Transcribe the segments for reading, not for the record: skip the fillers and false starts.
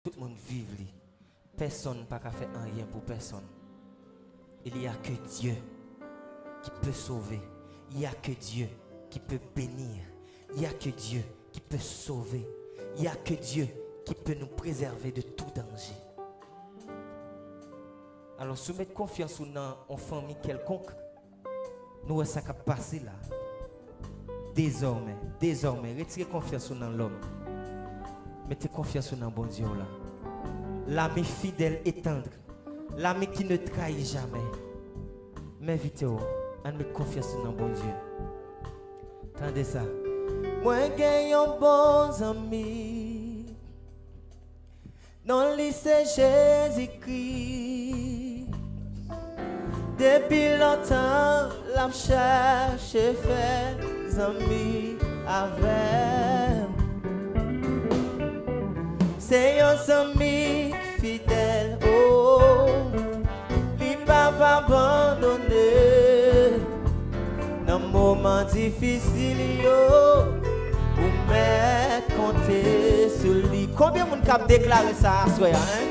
Tout le monde vive. Personne n'a pas faire rien pour personne. Il n'y a que Dieu qui peut sauver. Il n'y a que Dieu qui peut bénir. Il n'y a que Dieu qui peut sauver. Il n'y a que Dieu qui peut nous préserver de tout danger. Alors, soumettre confiance en famille quelconque, nous ça qui passer là. Désormais, retirez confiance dans l'homme. Mettez confiance dans bon Dieu là. L'ami fidèle et tendre. L'ami qui ne trahit jamais. Mais vite, on met confiance dans bon Dieu. Tendez ça. Moi, j'ai un bon ami. Dans le lycée Jésus-Christ. Depuis longtemps, la cherche fait amis avec. C'est un ami fidèle, oh, il va pas abandonner. Dans un moment difficile, yo, ou mettre compter sur lui. Combien de monde cap déclaré ça à soi, hein?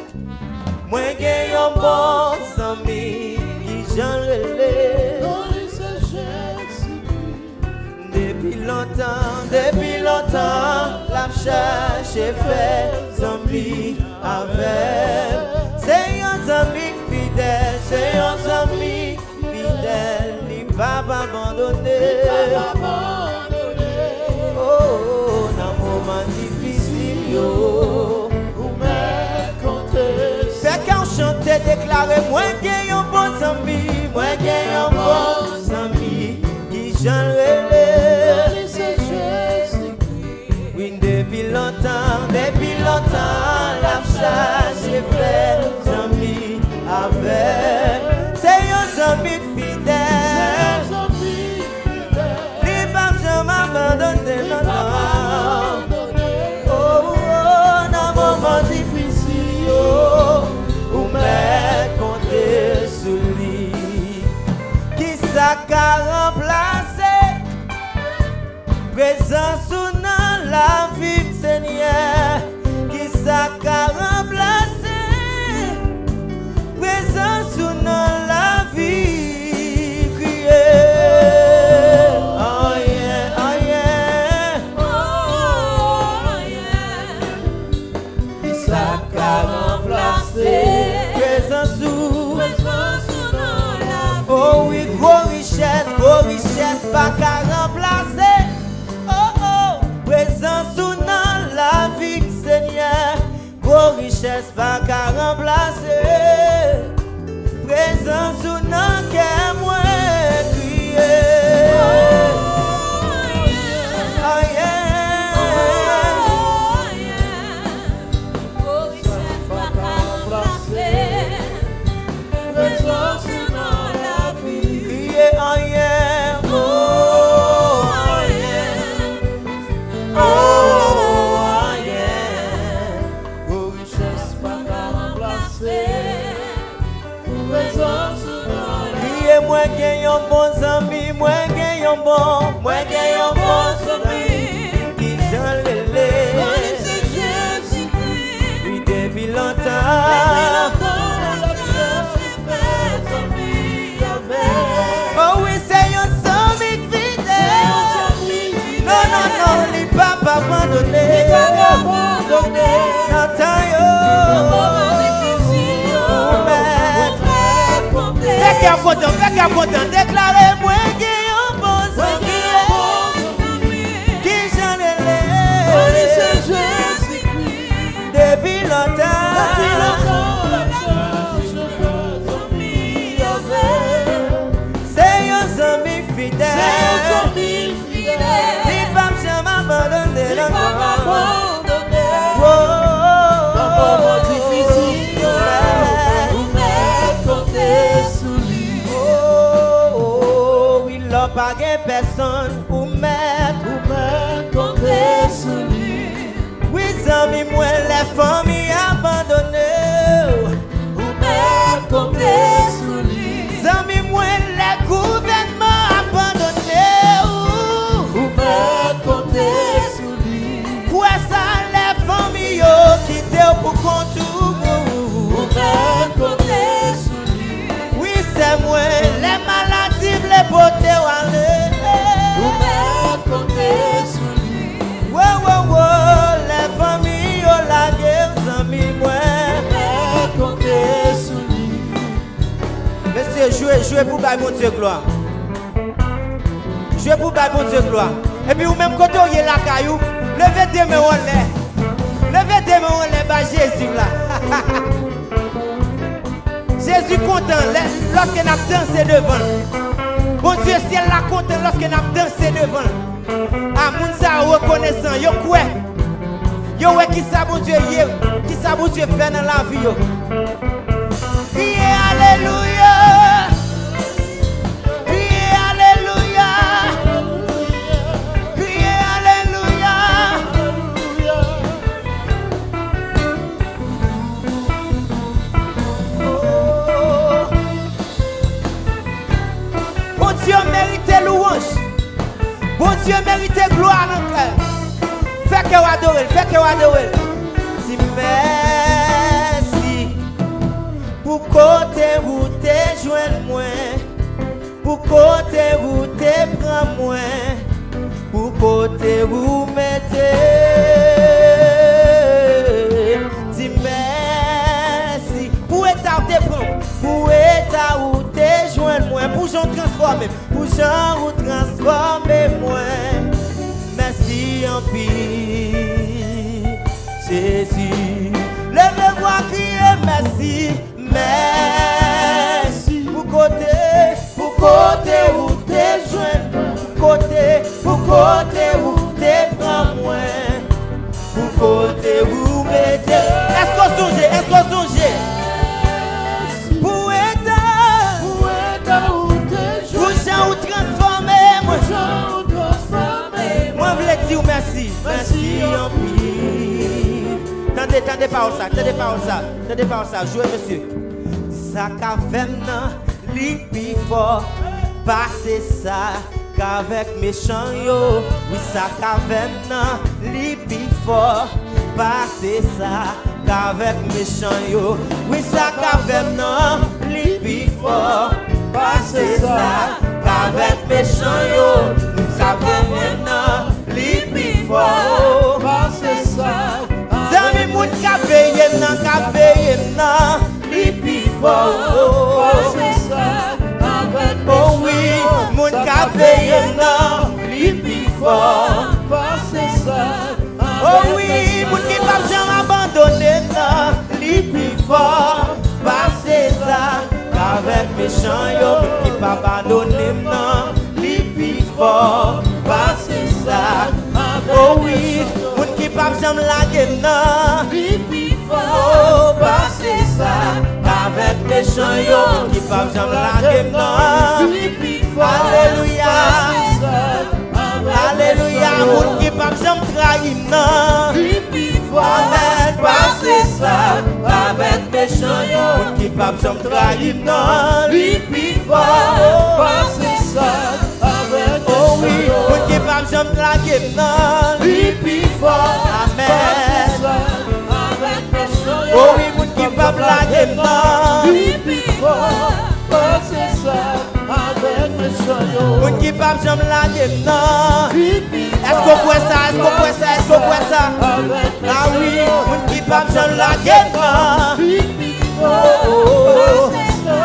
Moi, j'ai un bon ami qui j'en relève. Depuis longtemps, la cherche est fait amis avec. C'est un ami fidèle, il ne va pas abandonner. Oh, dans un moment difficile, yo, ou mettre compter. Fait qu'en chanter, déclarer, moi j'ai un bon ami, qui j'en relève. Depuis longtemps, la charge est faite, amis avec. C'est un ami fidèle, il va jamais abandonner, oh, dans un moment difficile, ou mettre compter sur lui. Qui ça qu'a remplacé, présence ou non la vie. Seigneur, qui ça qu'a remplacé, présence ou non la vie, crier, oh yeah, oh yeah, oh yeah, qui ça qu'a remplacé, présence ou non la vie, oh oui, gros richesse, pas qu'à remplacer, oh oh, présence ou la vie, Seigneur, vos richesses pas qu'à remplacer. Présence ou non, qu'est moi crier. Oh yeah, vos richesses pas qu'à remplacer. Présence ou non, la vie. Crier, oh yeah, oh yeah, oh. Moi j'ai un bon ami, moi j'ai un bon ami qui j'en relève. Oui, depuis longtemps, oh oui, c'est un ami fidèle. Non, il ne va pas abandonner. Fais qu'à content, déclarez-moi qu'il y a un bon ami qui j'en relève. Depuis longtemps, c'est un ami fidèle, il va jamais abandonner. Pas de personne pour mettre compter sur lui. Oui, amis, moi, les familles abandonnées. Pour mettre compter sur lui. Amis, moi, les gouvernements abandonnés. Pour mettre compter sur lui. Pour ça, les familles qui étaient pour compter. pote wale. Ou met compté sous lui. Les familles ont la guerre, amis, moi. Met compté sous lui. Monsieur, jouez pour bailler mon Dieu gloire. Jouez pour bailler mon Dieu gloire. Et puis, ou même quand on est la caillou, levez des mains en l'air. Levez des mains en l'air, bah Jésus là. Jésus content lorsqu'il a dansé devant. Bon Dieu, ciel la content lorsqu'il a dansé devant. Ah, moun sa reconnaissant, yo quoi? Yo ouais qui ça bon Dieu qui ça bon Dieu fait dans la vie yo. Criez alléluia. Criez alléluia. Criez alléluia. Bon Dieu mérite louange. Bon Dieu mérite gloire dans le cœur. Fais que vous adorez, fais que vous adorez. Si merci pour côté où t'es joint moi, pour côté où t'es prends moi, pour côté où mettez. Si merci pour état où t'es prends, pour état où t'es joint moi, pour j'en transformer, pour j'en transformer moi. Merci en pile, Jésus. Levez-moi, criez merci, merci. Pour côté où t'es joint, pour côté où t'es prends moi, pour côté où mettez. Est-ce qu'on songe? Pour état où t'es joint, pour gens où transformer moi. Moi, je voulais dire merci. Merci en pile. Tendez parole ça. Jouez, monsieur. Ça qu'a fait li pi fort. Passez ça qu'avec méchant yo. Oui, ça qu'a fait li pi fort. Passez ça qu'avec méchant yo. Oui, ça qu'a fait li pi fort. Passez ça qu'avec méchant yo. Ça fait maintenant li pi fort. Passez ça. Zami moun ka veye nan li pi fort. Passez ça. Oh oui, moun ka veye nan li pi fort. Passez ça. Oh oui, moun ki pa jamais abandonné nan li pi fort. Passez ça. Avec méchant yo, moun ki pa abandonné nan li pi fort. Passez ça. Oh oui, moun ki pa jamais lage nan li pi fort. Oh, passez ça. Avec méchant yo, moun ki pa jamais lage nan li pi fort. Alléluia. Alléluia, moun ki pa jamais trahi nan li pi fort. Amen, passez ça. Avec méchant yo, moun ki pa jamais trahi nan li pi fort. Passez ça. Oh oui, moun ki pa jamais lage nan li pi fort. Amen. Oh oui, moun ki pa lage nan li pi fort. Passez ça. Avec méchant yo. moun ki pa jamais lage nan. li pi fort. Est-ce qu'on peut ça? Ah oui, moun ki pa jamais lage nan. li pi fort. Passez ça.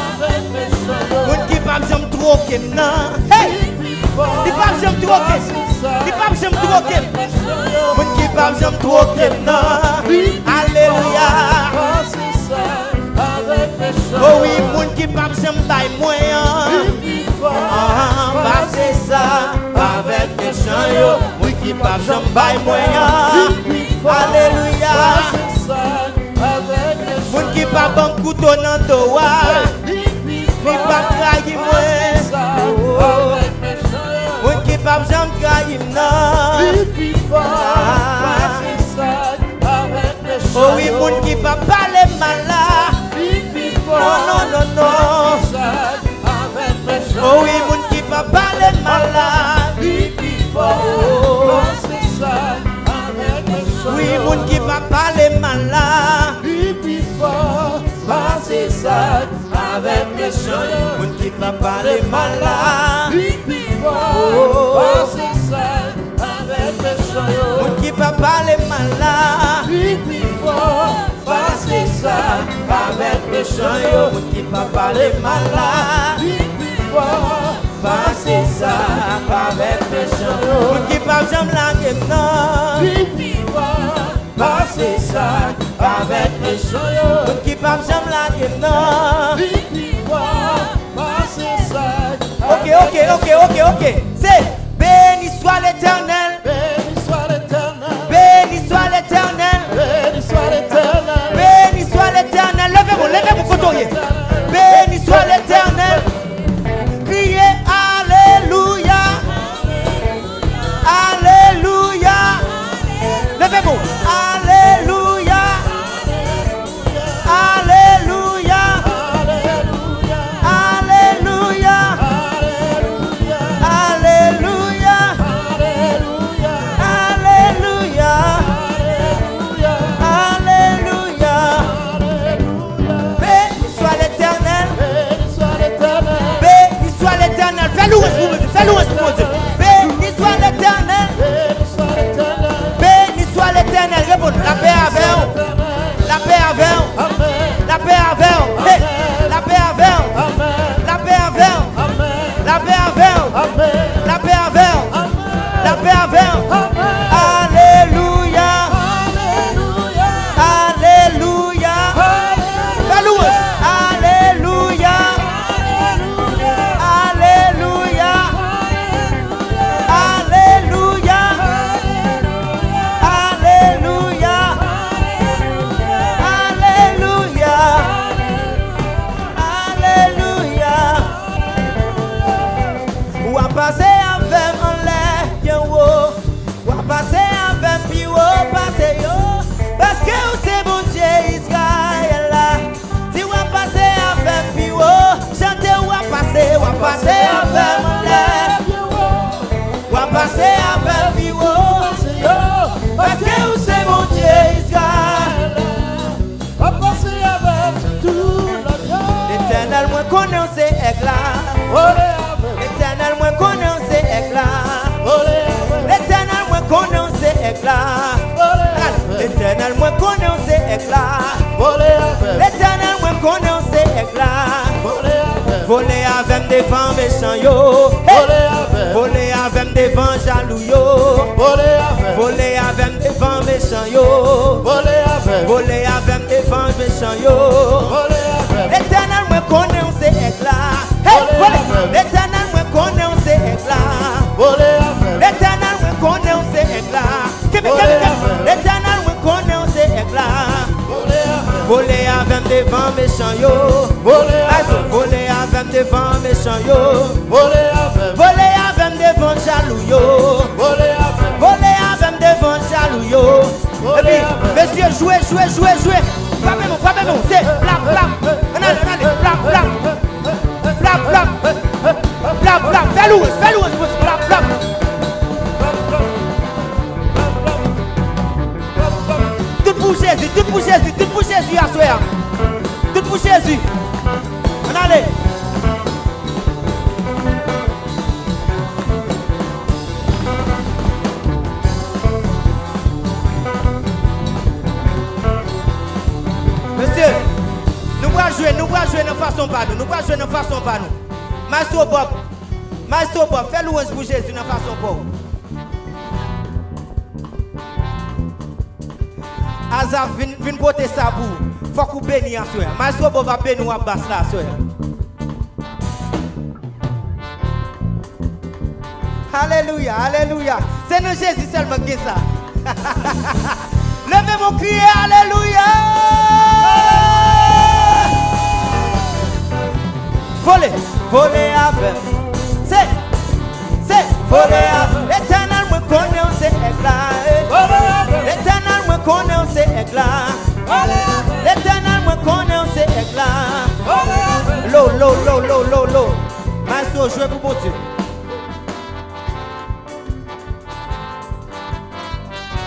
Avec méchant yo. Moun ki pa jamais troquer nan. Hey! Li pa jamais troquer. Moun ki pa jamais troquer nan. Alléluia. Oh oui, moun ki pa jamais bay moyen. Passez ça avec méchant yo. Moun ki pa jamais bay moyen. Alléluia. Moun ki pa ban couteau nan dowa. Li pa trahi mwen. Moun ki pa jamais trahi nan. Oh oui, moun ki pa parler mal là. Non. Oh oui, moun ki pa parler mal là. Oui, moun ki pa parler mal là. Passez ça. Avec méchant yo. Moun ki papa les malades. Lui vivant, passer seul avec les chants. Moun qui papa les malades. Lui vivant, passer seul avec les chants. Moun qui papa les malades. Lui vivant, passer seul avec les chants. Moun qui papa j'aime la game non. Lui vivant, passer seul avec les chants. Moun qui papa j'aime la game non. Lui vivant, passer seul. Ok. C'est béni soit l'Éternel. Béni soit l'Éternel. Béni soit l'Éternel. Béni soit l'Éternel. Béni soit l'Éternel. Levez-vous, couturier. Béni soit l'Éternel. Criez Alléluia. Alléluia. Levez-vous. Alléluia. Alléluia. Alléluia. Alléluia. Alléluia. Alléluia. Béni soit l'Éternel. Béni soit l'Éternel. Fais louange pour Dieu. Fais louange pour Dieu. Béni soit l'Éternel. Béni soit l'Éternel. Réponds. La paix avec vous. La paix avec vous. La paix avec vous. Hey, la paix avec vous. La paix avec vous. La paix avec vous. La paix avec vous. La paix avec vous. Alléluia. Alléluia. Fais louange. Alléluia. Alléluia. Alléluia. Alléluia. Alléluia. Alléluia. Ou à passer avec en l'air, bien haut. Ou à passer avec puis haut, passer yo. Parce que c'est bon Dieu Israël là. Si ou à passer avec puis haut, chantez ou à passer avec en l'air. Ou à passer avec puis haut. Parce que c'est bon Dieu Israël. L'éternel moi connaît c'est éclat. L'éternel moi connaît c'est éclat. L'éternel moi connaît c'est éclat. L'éternel moi connaît c'est éclat. L'éternel moi connaît c'est éclat. Voler avec des vents méchants yo. Voler avec des vents jaloux yo. Voler avec des vents méchants yo. Voler avec des vents méchants yo. L'éternel me connaît c'est éclat. L'éternel me connaît c'est éclat. L'éternel me connaît c'est éclat. L'éternel me connaît c'est éclat. Voler avec des vents méchants yo. Voler avec des vents méchants yo. Voler avec des vents jaloux yo. Voler avec des vents jaloux yo. Et puis, messieurs, jouez. Frappez-moi, c'est plap. On allez, plap. Fais louange, plap. Tout pour Jésus à soir. Tout pour Jésus. On allez. Monsieur, nous allons jouer de façon pas nous. Maestro Bob, fais louange pour Jésus de façon pas. Azaf vin porter ça pour. Faut qu'on bénisse à soir. Maestro Bob va bénir à basse là à soir. Alléluia. C'est nous Jésus seulement qui ça. Levez mon cri, Alléluia. Voler avec. C'est voler avec. L'éternel me connaît, c'est éclat. L'éternel me connaît, c'est éclat. L'éternel me connaît, c'est éclat. Lo. Maestro, jouez pour mon Dieu.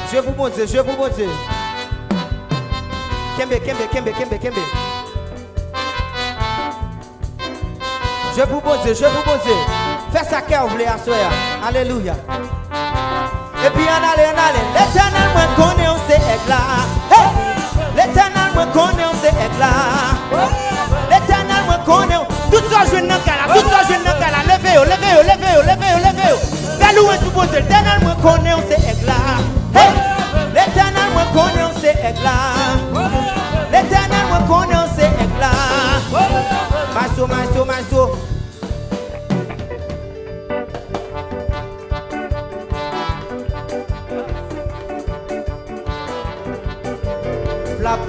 Jouez pour mon Dieu. Kembe. Je vous pose. Fais ça qu'elle voulait à soi. Alléluia. Et puis on allait. L'éternel me connaît, on sait éclat. Hey! L'éternel me connaît, on sait éclat. L'éternel me connaît. Tout ça je n'en qu'à là. Levez-vous. Fais louer tout bon Dieu. L'éternel me connaît, on sait éclat. Hey! L'éternel me connaît, on sait éclat. L'éternel me connaît, on sait éclat. Maestro.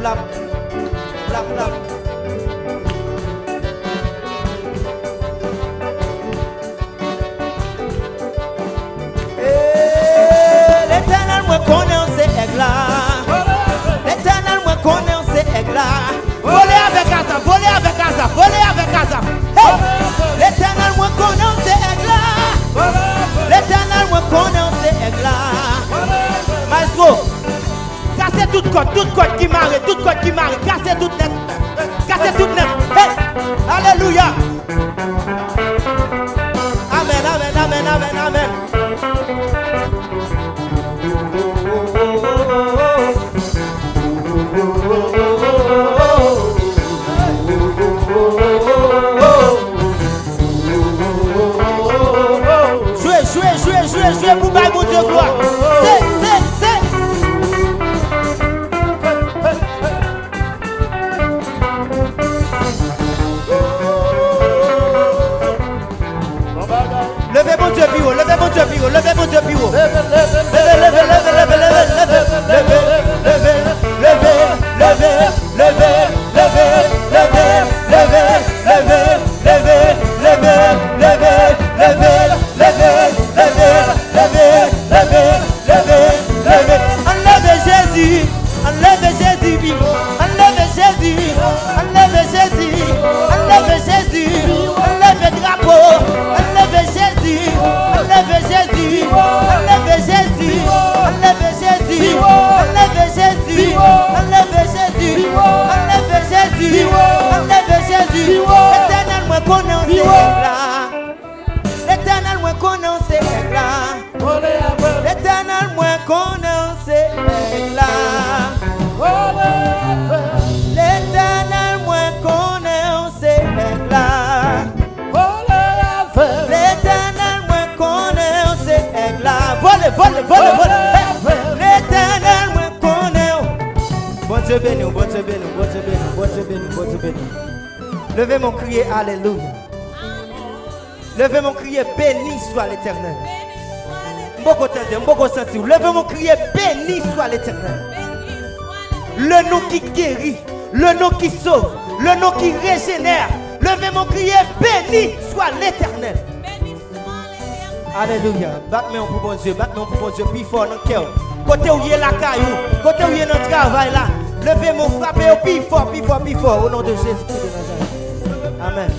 Blap. L'éternel me connaît, on sait éclat. L'éternel me connaît, on sait éclat. Voler avec Azap. Hey! L'éternel me connaît, on sait éclat. L'éternel me connaît, on sait éclat. Maestro, cassez toute côte qui marre, cassez toute net. Hey! Alléluia. Amen. Jouez pour bailler mon Dieu gloire. C'est. Levez mon Dieu bureau. Enlève Jésus vivant. Enlève Jésus. Enlève drapeau. Enlève Jésus. L'éternel me connaît, on sait éclat. L'éternel me connaît, on sait éclat. L'éternel me connaît, on sait éclat. L'éternel me connaît, on sait éclat. L'éternel me connaît, on sait éclat. Volez. L'éternel me connaît. Bon Dieu béni. Levez mon crier, alléluia. Levez mon crier, béni soit l'éternel. Levez mon crier, béni soit l'éternel. Le nom qui guérit, le nom qui sauve, le nom qui régénère. Levez mon crier, béni soit l'éternel. Alléluia. Batte-moi pour bon Dieu, plus fort dans le cœur. Côté où il y a la caillou, côté où il y a notre travail là. Levez mon frappé au plus fort, au nom de Jésus-Christ de Nazareth. Amen.